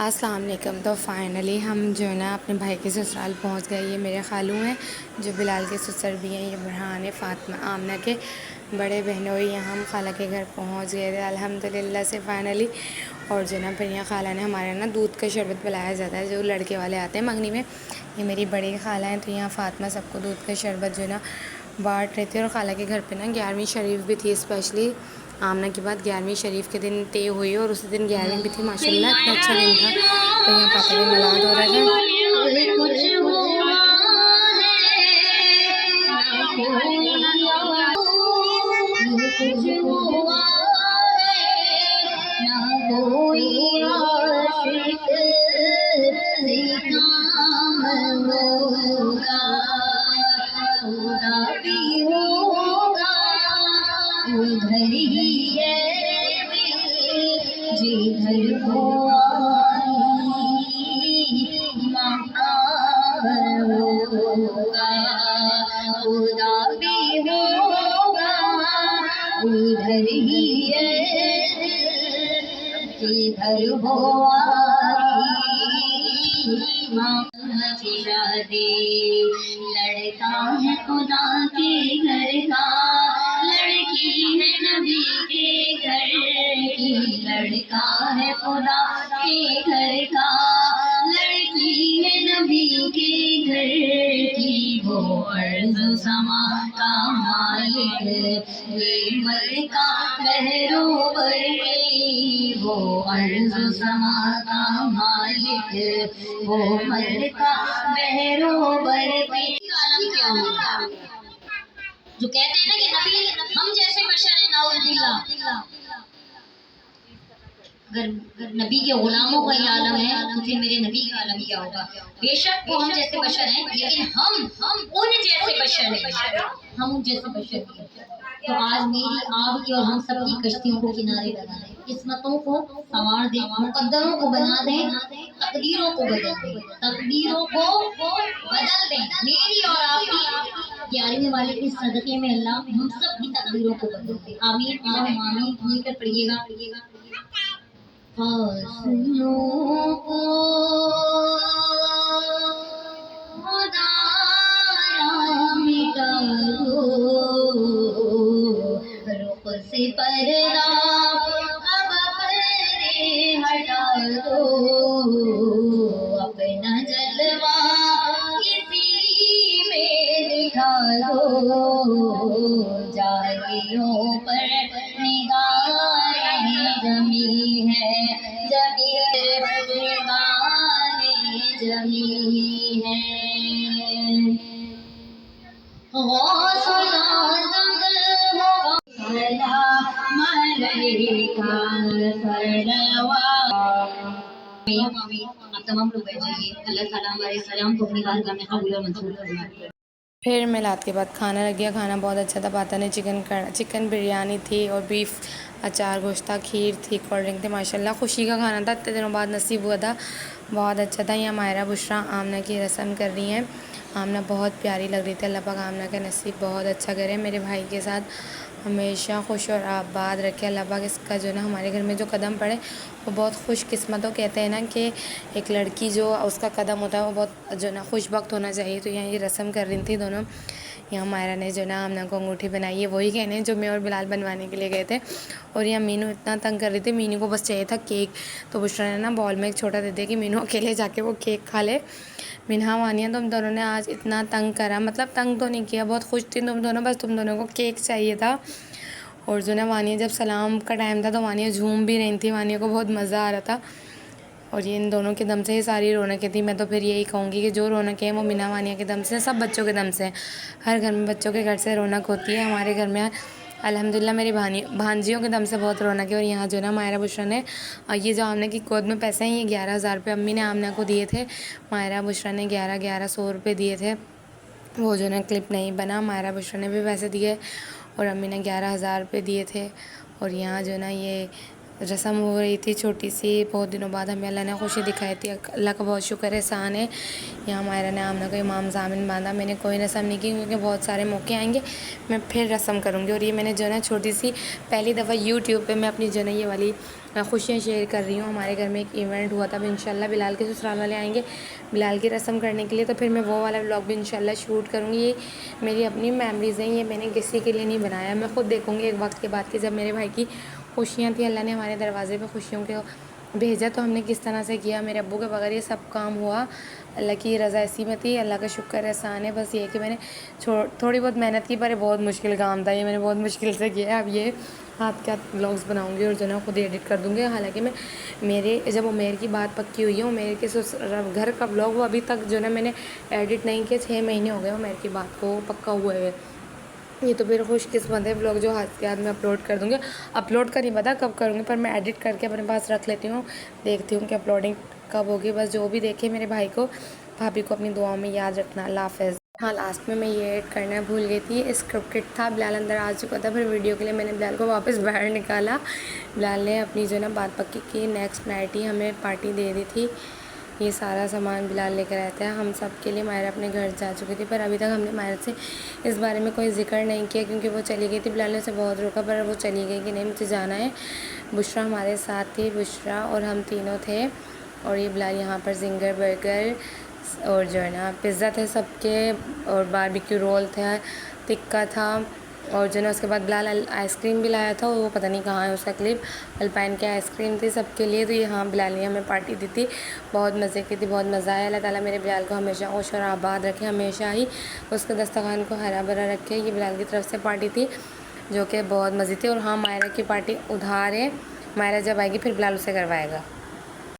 अस्सलाम वालेकुम। तो फ़ाइनली हम जो है ना अपने भाई के ससुराल पहुंच गए। ये मेरे खालू हैं जो बिलाल के ससुर भी हैं। ये बुरहान है फ़ातिमा आमना के बड़े बहनोई। यहाँ हम खाला के घर पहुंच गए थे अल्हम्दुलिल्लाह से फ़ाइनली। और जो ना फिर यहाँ खाला ने हमारे ना दूध का शरबत पिलाया जाता है जो लड़के वाले आते हैं मंगनी में। ये मेरी बड़ी खाला हैं, तो यहाँ फ़ातिमा सबको दूध का शरबत जो है ना बाँट रहे थे। और खाला के घर पे ना 11वीं शरीफ भी थी, स्पेशली आमना के बाद 11वीं शरीफ के दिन तय हुई और उसी दिन 11वीं भी थी। माशाल्लाह इतना अच्छा दिन था। तो यहाँ पापा के मिलाद हो रहा उधर ही है जिधर हो होगा, खुदा भी होगा उधर ही है जिधर हो शादी। लड़का है खुदा के घर का, लड़की है नबी के घर की। लड़का है खुदा के घर का, लड़की है नबी के घर की। वो अर्ज़ समा का मालिक, ये मलका बहरोवर की। वो अर्ज़ समा का मालिक, वो मलका बहरोवर की। आलम क्या होगा जो कहते हैं ना कि नबी हम जैसे बशर हैं, नाउज़ुबिल्लाह। अगर नबी के गुलामों का ये आलम है तो फिर मेरे नबी का आलम क्या होगा। बेशक वो हम जैसे बशर हैं, लेकिन हम उन जैसे बशर हैं, हम उन जैसे बशर हैं। तो आज मेरी आपकी और हम सबकी कश्तियों को किनारे लगा दें, किस्मतों को संवार दें, मुकद्दरों को बना दें, तकदीरों को बदल दें, तकदीरों को बदल दें। मेरी और आपकी 11वीं वाले के सदक़े में अल्लाह हम सब की तकदीरों को बदल दे। आमीन आमीन मिलकर पढ़िएगा। फासलों को खुदारा मिटा दो, रुख से पर्दा अब पर्दे हटा दो। अपना जलवा किसी में दिखा दो, जालियों पर निगाहें जमी है, जमी निगाहें जमी है। गौसुल आज़म हो सलाम अलैका सलवात। आप तमाम लोग बैठ जाइए। अल्लाह ताला हमारे सलाम को अपनी बारगाह में कबूल और मंजूर फरमाए। फिर मिलाद के बाद खाना लग गया। खाना बहुत अच्छा था। पाता ने चिकन बिरयानी थी और बीफ अचार गोश्ता खीर थी, कोल्ड ड्रिंक थे। माशाल्लाह खुशी का खाना था, इतने दिनों बाद नसीब हुआ था, बहुत अच्छा था। यहाँ मायरा बुशरा आमना की रस्म कर रही हैं। आमना बहुत प्यारी लग रही थी। अल्लाह पाक आमना का नसीब बहुत अच्छा करे, मेरे भाई के साथ हमेशा खुश और आबाद रखे अल्लाह पाक। इसका जो ना हमारे घर में जो कदम पड़े वो बहुत खुश किस्मतों, कहते हैं ना कि एक लड़की जो उसका कदम होता है वो बहुत जो ना खुश वक्त होना चाहिए। तो यहाँ ये रस्म कर रही थी दोनों। यहाँ मायरा ने जो ना आमना को अंगूठी बनाई है, वही कहने हैं जो मैं और बिलाल बनवाने के लिए गए थे। और यहाँ मीनू इतना तंग कर रही थी, मीनू को बस चाहिए था केक। तो बुशरा ने ना बॉल में एक छोटा दे दिया कि मीनू अकेले जाके वो केक खा ले। मिन्हा वानिया तुम दोनों ने आज इतना तंग करा, मतलब तंग तो नहीं किया, बहुत खुश थी तुम दोनों, बस तुम दोनों को केक चाहिए था। और जो ना वानिया जब सलाम का टाइम था तो वानिया झूम भी रही थी, वानिया को बहुत मज़ा आ रहा था। और ये इन दोनों के दम से ही सारी रौनकें थी। मैं तो फिर यही कहूँगी कि जो रौनकें हैं वो मिन्हा वानिया के दम से, सब बच्चों के दम से हैं। हर घर में बच्चों के घर से रौनक होती है, हमारे घर में अल्हम्दुलिल्लाह मेरी भांजियों के दम से बहुत रौनक है। और यहाँ जो ना मायरा बुशरा ने ये जो आमना की गोद में पैसे हैं, ये 11,000 रुपये अम्मी ने आमना को दिए थे। मायरा बुशरा ने 11,100 रुपये दिए थे। वो जो ना क्लिप नहीं बना, मायरा बुशरा ने भी पैसे दिए और अम्मी ने 11,000 रुपये दिए थे। और यहाँ जो ना ये रस्म हो रही थी छोटी सी, बहुत दिनों बाद हमें अल्लाह ने खुशी दिखाई थी। अल्लाह का बहुत शुक्र एहसान है। यहाँ मायरा ने आमना को इमाम ज़ामिन बांधा। मैंने कोई रस्म नहीं की क्योंकि बहुत सारे मौके आएंगे, मैं फिर रस्म करूँगी। और ये मैंने जो है छोटी सी पहली दफ़ा यूट्यूब पे मैं अपनी जो है ये वाली खुशियाँ शेयर कर रही हूँ। हमारे घर में एक इवेंट हुआ था, अब इंशाल्लाह बिलाल के ससुराल वाले आएंगे बिलाल की रस्म करने के लिए, तो फिर मैं वो वाला व्लॉग भी इंशाल्लाह शूट करूँगी। ये मेरी अपनी मेमोरीज़ हैं, ये मैंने किसी के लिए नहीं बनाया। मैं ख़ुद देखूँगी एक वक्त के बाद कि जब मेरे भाई की खुशियाँ थी, अल्लाह ने हमारे दरवाज़े पे खुशियों के भेजा तो हमने किस तरह से किया। मेरे अब्बू के बगैर ये सब काम हुआ, अल्लाह की रज़ा इसी में थी, अल्लाह का शुक्र एहसान है। बस ये कि मैंने थोड़ी बहुत मेहनत की, पर बहुत मुश्किल काम था ये, मैंने बहुत मुश्किल से किया। अब ये हाथ के हाथ व्लॉग्स बनाऊंगी और जो है खुद एडिट कर दूँगी। हालांकि मैं मेरे जब उमेर की बात पक्की हुई है, उमेर के घर का व्लॉग वो अभी तक जो है मैंने एडिट नहीं किया। 6 महीने हो गए उमेर की बात को पक्का हुए हुए। ये तो फिर खुशकिस्मत है, व्लॉग जो हाथ के हाथ में अपलोड कर दूँगी। अपलोड का नहीं पता कब करूँगी, पर मैं एडिट करके अपने पास रख लेती हूँ, देखती हूँ कि अपलोडिंग कब होगी। बस जो भी देखे मेरे भाई को भाभी को अपनी दुआओं में याद रखना। अल्लाह हाफ़िज़। हाँ, लास्ट में मैं ये ऐड करना भूल गई थी, स्क्रिप्टेड था। बिलाल अंदर आ चुका था, फिर वीडियो के लिए मैंने बिलाल को वापस बाहर निकाला। बिलाल ने अपनी जो है ना बात पक्की की। नेक्स्ट नाइट ही हमें पार्टी दे दी थी। ये सारा सामान बिलाल लेकर आया था हम सब के लिए। मायरा अपने घर जा चुकी थी, पर अभी तक हमने मायरा से इस बारे में कोई जिक्र नहीं किया क्योंकि वो चली गई थी। बिलाल ने उसे बहुत रोका, पर वो चली गई कि नहीं मुझे जाना है। बुशरा हमारे साथ थी, बुशरा और हम तीनों थे। और ये बिलाल यहाँ पर जिंगर बर्गर और जो है ना पिज़्ज़ा थे सबके, और बारबेक्यू रोल था, टिक्का था, और जो है ना उसके बाद बिलाल आइसक्रीम भी लाया था। वो पता नहीं कहाँ है उसका क्लिप। अल्पाइन की आइसक्रीम थी सबके लिए। तो ये हाँ, बिलाल ने हमें पार्टी दी थी, बहुत मज़े की थी, बहुत मज़ा आया। अल्लाह ताला मेरे बिलाल को हमेशा खुश और आबाद रखे, हमेशा ही उसके दस्तरखान को हरा भरा रखे। ये बिलाल की तरफ से पार्टी थी जो कि बहुत मज़े थी। और हाँ, मायरा की पार्टी उधार है, मायरा जब आएगी फिर बिलाल उसे करवाएगा।